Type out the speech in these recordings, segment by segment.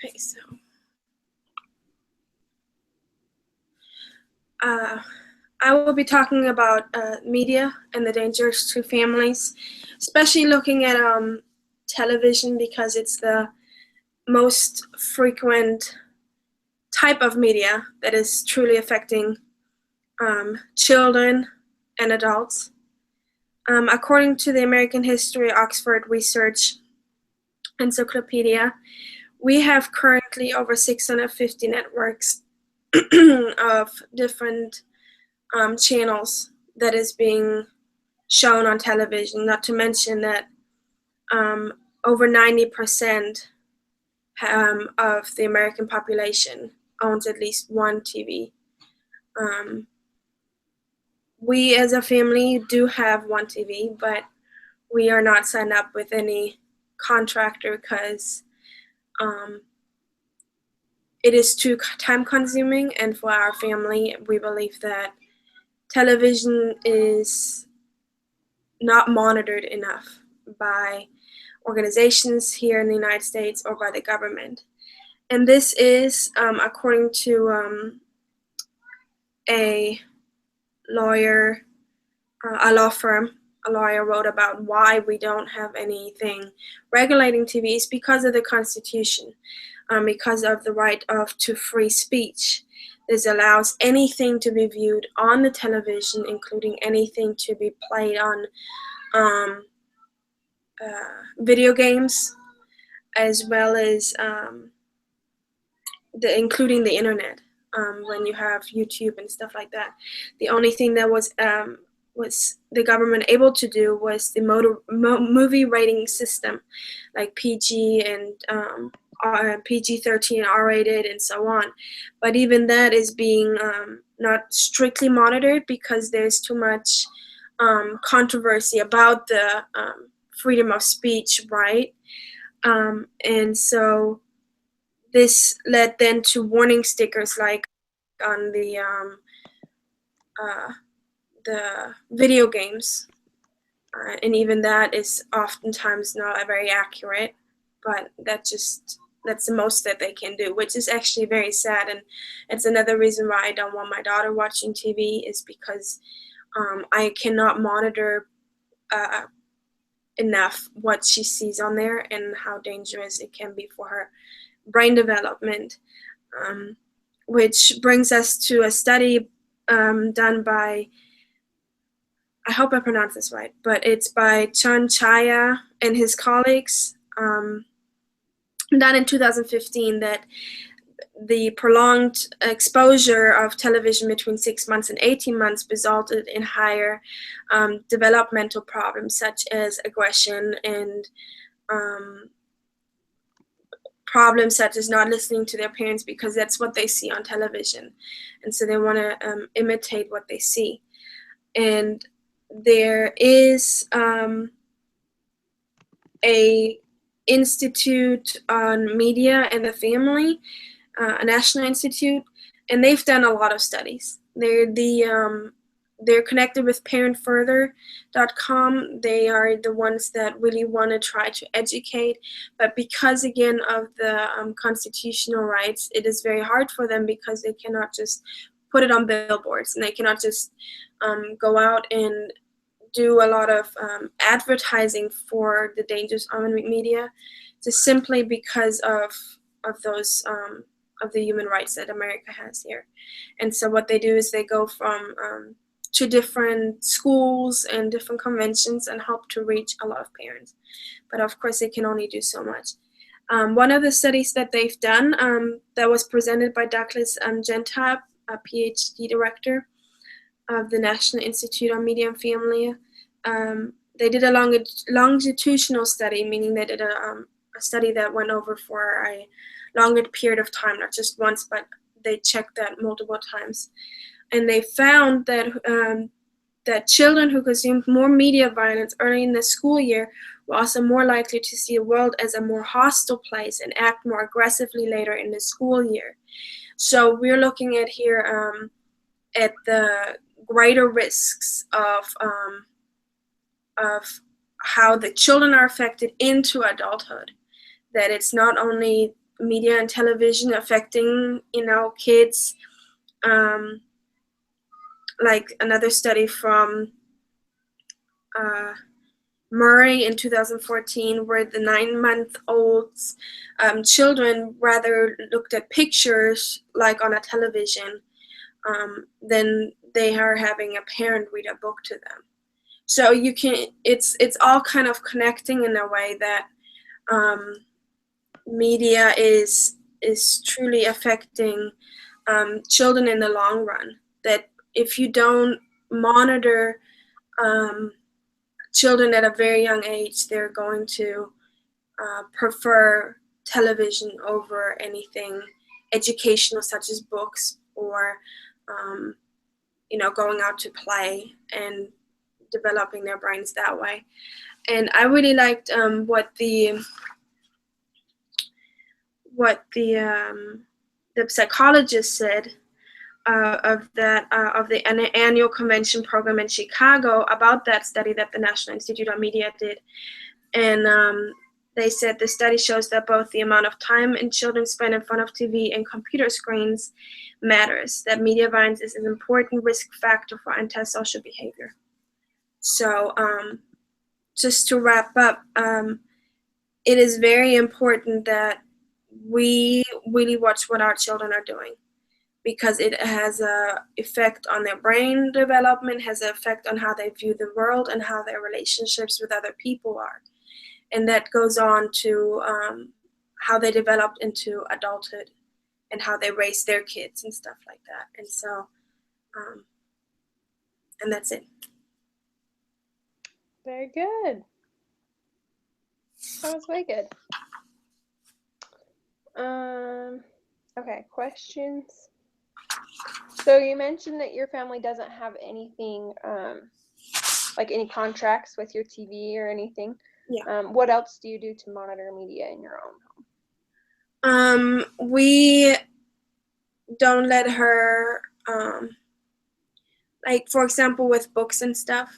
Okay, so I will be talking about media and the dangers to families, especially looking at television because it's the most frequent type of media that is truly affecting children and adults. According to the American History Oxford Research Encyclopedia, we have currently over 650 networks of different channels that is being shown on television, not to mention that over 90% of the American population owns at least one TV. We as a family do have one TV, but we are not signed up with any contractor because it is too time consuming, and for our family, we believe that television is not monitored enough by organizations here in the United States or by the government. And this is according to a lawyer, a law firm. A lawyer wrote about why we don't have anything regulating TVs because of the Constitution, because of the right to free speech. This allows anything to be viewed on the television, including anything to be played on video games, as well as including the internet. When you have YouTube and stuff like that, the only thing that was the government able to do was the movie rating system, like PG and PG-13, R-rated, and so on. But even that is being not strictly monitored because there's too much controversy about the freedom of speech, right? And so this led then to warning stickers like on the video games, and even that is oftentimes not very accurate, but that's the most that they can do, which is actually very sad. And it's another reason why I don't want my daughter watching TV, is because I cannot monitor enough what she sees on there and how dangerous it can be for her brain development, which brings us to a study done by, I hope I pronounce this right, but it's by Chan Chaya and his colleagues, done in 2015, that the prolonged exposure of television between 6 months and 18 months resulted in higher developmental problems such as aggression and problems such as not listening to their parents because that's what they see on television. And so they want to imitate what they see. And there is a institute on media and the family, a national institute, and they've done a lot of studies. They're connected with parentfurther.com. They are the ones that really want to try to educate, but because again of the constitutional rights, it is very hard for them because they cannot just put it on billboards, and they cannot just go out and do a lot of advertising for the dangers of media, just simply because of those of the human rights that America has here. And so what they do is they go from to different schools and different conventions and help to reach a lot of parents. But of course, they can only do so much. One of the studies that they've done that was presented by Douglas Gentap, a PhD director of the National Institute on Media and Family, they did a longitudinal study, meaning they did a study that went over for a longer period of time, not just once, but they checked that multiple times. And they found that that children who consumed more media violence early in the school year were also more likely to see the world as a more hostile place and act more aggressively later in the school year. So we're looking at here at the greater risks of how the children are affected into adulthood. That it's not only media and television affecting, kids. Like another study from Murray in 2014, where the 9-month-old children rather looked at pictures like on a television than they are having a parent read a book to them. So it's all kind of connecting in a way that media is truly affecting children in the long run. That if you don't monitor children at a very young age, they're going to prefer television over anything educational, such as books or going out to play and developing their brains that way. And I really liked what the psychologist said of the annual convention program in Chicago about that study that the National Institute on Media did. And they said the study shows that both the amount of time in children spend in front of TV and computer screens matters, that media violence is an important risk factor for antisocial behavior. So just to wrap up, it is very important that we really watch what our children are doing, because it has an effect on their brain development, has an effect on how they view the world and how their relationships with other people are. And that goes on to how they develop into adulthood and how they raise their kids and stuff like that. And so, and that's it. Very good. That was very good. Okay, questions. So you mentioned that your family doesn't have anything, like any contracts with your TV or anything. Yeah. What else do you do to monitor media in your own home? We don't let her, like, for example, with books and stuff,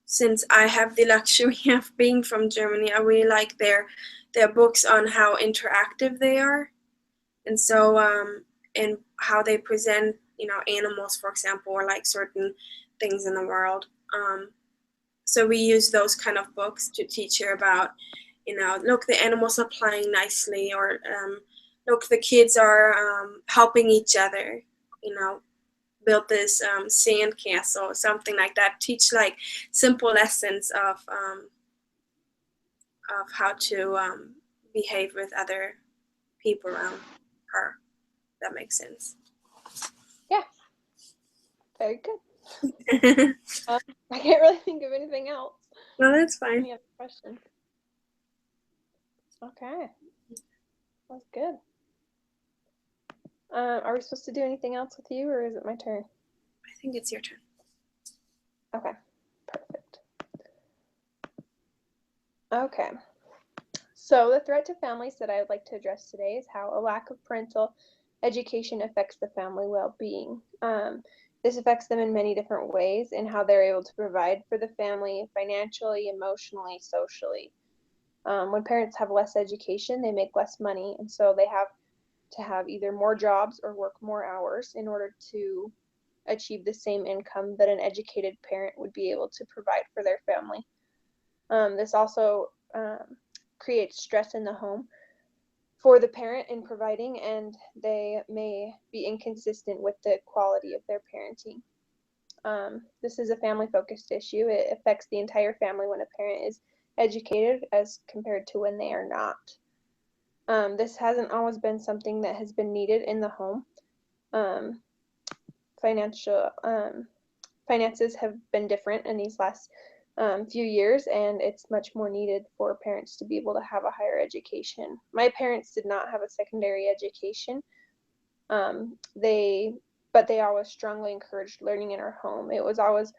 since I have the luxury of being from Germany, I really like their books on how interactive they are. And so, and how they present, animals, for example, or like certain things in the world. So we use those kind of books to teach her about, look, the animals are playing nicely, or look, the kids are helping each other, build this sand castle or something like that. Teach like simple lessons of how to behave with other people around her. That makes sense. Yeah. Very good. I can't really think of anything else. No, that's fine. Any other questions? Okay. That's good. Are we supposed to do anything else with you, or is it my turn? I think it's your turn. Okay. Perfect. Okay. So the threat to families that I would like to address today is how a lack of parental education affects the family well-being. This affects them in many different ways in how they're able to provide for the family financially, emotionally, socially. When parents have less education, they make less money, and so they have to have either more jobs or work more hours in order to achieve the same income that an educated parent would be able to provide for their family. This also creates stress in the home for the parent in providing, and they may be inconsistent with the quality of their parenting. This is a family-focused issue. It affects the entire family when a parent is educated as compared to when they are not. This hasn't always been something that has been needed in the home. Finances have been different in these last few years, and it's much more needed for parents to be able to have a higher education. My parents did not have a secondary education. But they always strongly encouraged learning in our home. It was always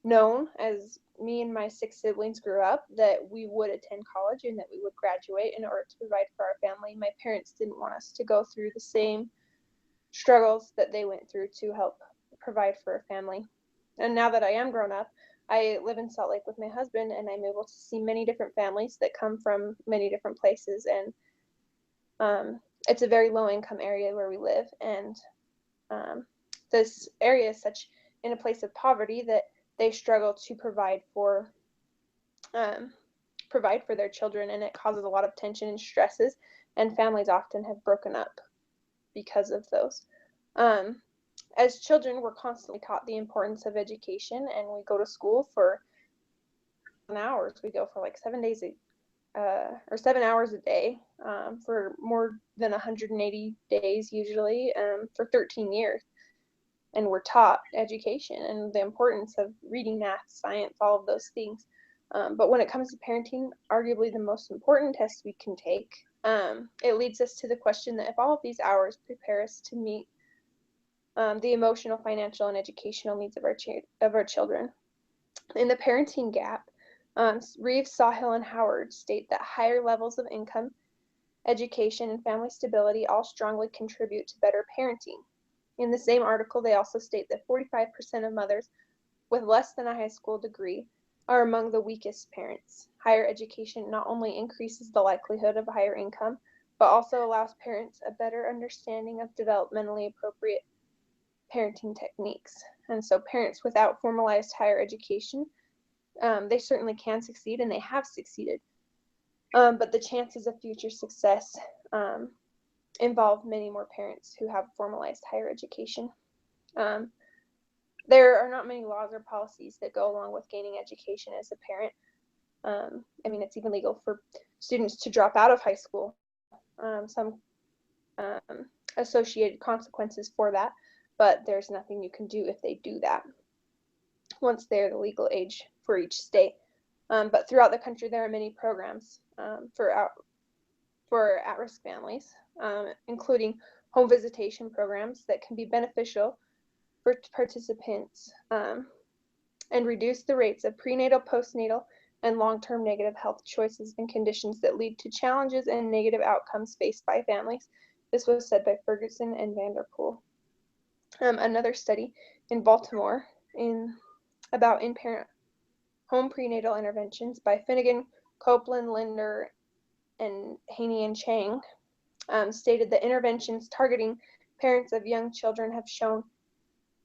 known, as me and my 6 siblings grew up, that we would attend college and that we would graduate in order to provide for our family. My parents didn't want us to go through the same struggles that they went through to help provide for a family. And now that I am grown up, I live in Salt Lake with my husband, and I'm able to see many different families that come from many different places, and It's a very low-income area where we live, and this area is such in a place of poverty that they struggle to provide for their children, and it causes a lot of tension and stresses, and families often have broken up because of those. As children, we're constantly taught the importance of education, and we go to school for hours. We go for like 7 hours a day for more than 180 days usually for 13 years. And we're taught education and the importance of reading, math, science, all of those things. But when it comes to parenting, arguably the most important test we can take, it leads us to the question that if all of these hours prepare us to meet the emotional, financial, and educational needs of our children. In the parenting gap, Reeves, Sawhill, and Howard state that higher levels of income, education, and family stability all strongly contribute to better parenting. In the same article, they also state that 45% of mothers with less than a high school degree are among the weakest parents. Higher education not only increases the likelihood of higher income, but also allows parents a better understanding of developmentally appropriate parenting techniques. And so parents without formalized higher education, they certainly can succeed, and they have succeeded. But the chances of future success involve many more parents who have formalized higher education. There are not many laws or policies that go along with gaining education as a parent. I mean, it's even legal for students to drop out of high school. Some associated consequences for that, but there's nothing you can do if they do that once they're the legal age for each state. But throughout the country, there are many programs for at-risk families, including home visitation programs that can be beneficial for participants and reduce the rates of prenatal, postnatal, and long-term negative health choices and conditions that lead to challenges and negative outcomes faced by families. This was said by Ferguson and Vanderpool. Another study in Baltimore about in-parent home prenatal interventions by Finnegan, Copeland, Linder, and Haney and Chang stated that interventions targeting parents of young children have shown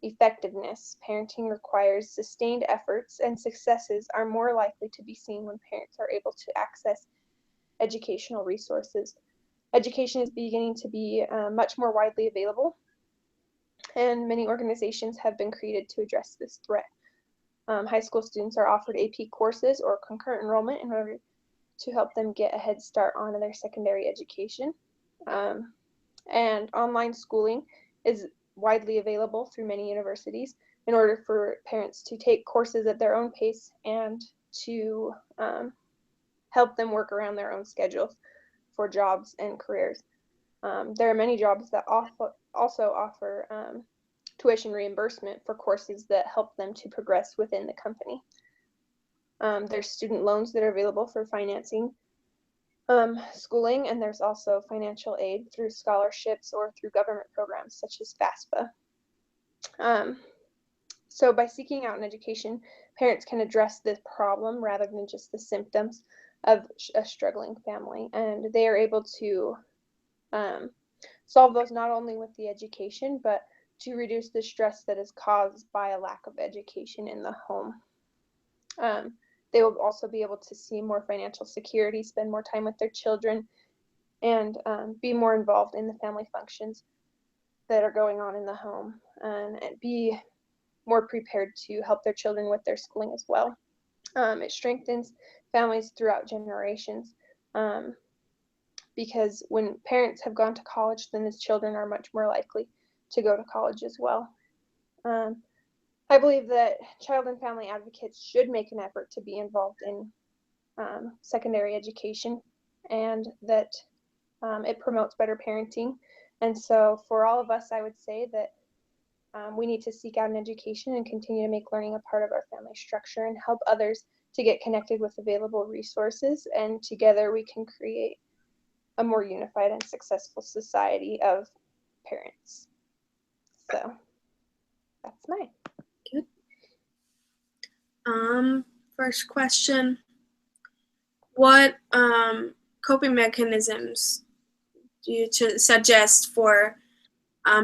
effectiveness. Parenting requires sustained efforts, and successes are more likely to be seen when parents are able to access educational resources. Education is beginning to be much more widely available, and many organizations have been created to address this threat. High school students are offered AP courses or concurrent enrollment in order to help them get a head start on their secondary education. And online schooling is widely available through many universities in order for parents to take courses at their own pace and to help them work around their own schedules for jobs and careers. There are many jobs that also offer tuition reimbursement for courses that help them to progress within the company. There's student loans that are available for financing schooling, and there's also financial aid through scholarships or through government programs such as FAFSA. So by seeking out an education, parents can address this problem rather than just the symptoms of a struggling family, and they are able to solve those not only with the education, but to reduce the stress that is caused by a lack of education in the home. They will also be able to see more financial security, spend more time with their children, and be more involved in the family functions that are going on in the home, and be more prepared to help their children with their schooling as well. It strengthens families throughout generations, because when parents have gone to college, then the children are much more likely to go to college as well. I believe that child and family advocates should make an effort to be involved in secondary education, and that it promotes better parenting. And so for all of us, I would say that we need to seek out an education and continue to make learning a part of our family structure and help others to get connected with available resources. And together we can create a more unified and successful society of parents. So that's mine. Good. First question, what coping mechanisms do you suggest for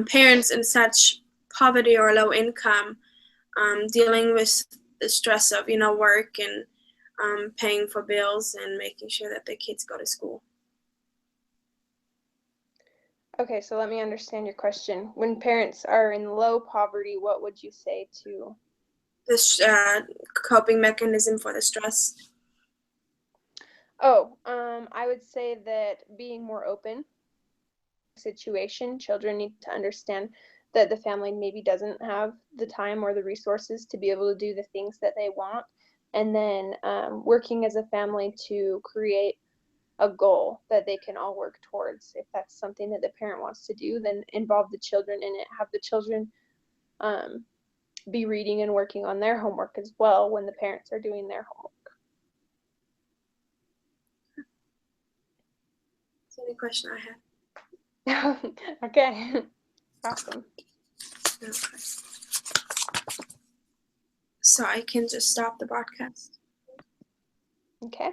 parents in such poverty or low income dealing with the stress of work and paying for bills and making sure that their kids go to school? Okay, so let me understand your question. When parents are in low poverty, what would you say to? This coping mechanism for the stress. Oh, I would say that being more open situation, children need to understand that the family maybe doesn't have the time or the resources to be able to do the things that they want, and then working as a family to create a goal that they can all work towards. If that's something that the parent wants to do, then involve the children in it. Have the children be reading and working on their homework as well when the parents are doing their homework. That's the only question I had. Okay, awesome. Okay. So I can just stop the broadcast. Okay.